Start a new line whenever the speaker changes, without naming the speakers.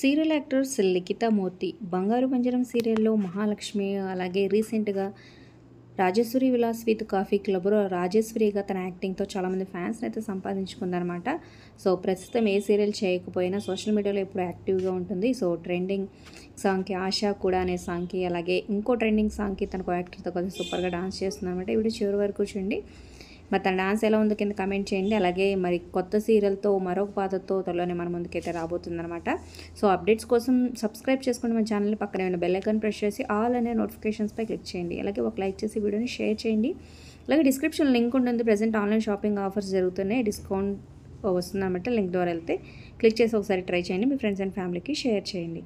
Serial actor Likhita మూర్తి బంగారు పంజరం సీరియల్లో మహాలక్ష్మి, అలాగే రీసెంట్గా రాజేశ్వరి విలాస్ విత్ కాఫీ క్లబ్లో రాజేశ్వరిగా తన యాక్టింగ్తో చాలామంది ఫ్యాన్స్ని అయితే సంపాదించుకుందనమాట. సో ప్రస్తుతం ఏ సీరియల్ చేయకపోయినా సోషల్ మీడియాలో ఎప్పుడు యాక్టివ్గా ఉంటుంది. సో ట్రెండింగ్ సాంగ్కి ఆశా కూడా అనే సాంగ్కి, అలాగే ఇంకో ట్రెండింగ్ సాంగ్కి తనకు యాక్టర్తో కలిసి సూపర్గా డాన్స్ చేస్తుందన్నమాట. ఈ వీడియో చివరి వరకు చూడండి. మరి తన డాన్స్ ఎలా ఉందో కింద కమెంట్ చేయండి. అలాగే మరి కొత్త సీరియల్తో మరొక పాత్రతో త్వరలోనే మన ముందుకైతే రాబోతుందన్నమాట. సో అప్డేట్స్ కోసం సబ్స్క్రైబ్ చేసుకుని మన ఛానల్ని పక్కనే ఉన్న బెల్ ఐకాన్ ప్రెస్ చేసి ఆల్ అనే నోటిఫికేషన్స్పై క్లిక్ చేయండి. అలాగే ఒక లైక్ చేసి వీడియోని షేర్ చేయండి. అలాగే డిస్క్రిప్షన్ లింక్ ఉంటుంది. ప్రజెంట్ ఆన్లైన్ షాపింగ్ ఆఫర్స్ జరుగుతున్నాయి, డిస్కౌంట్ వస్తుందన్నమాట. లింక్ ద్వారా వెళ్తే క్లిక్ చేసి ఒకసారి ట్రై చేయండి. మీ ఫ్రెండ్స్ అండ్ ఫ్యామిలీకి షేర్ చేయండి.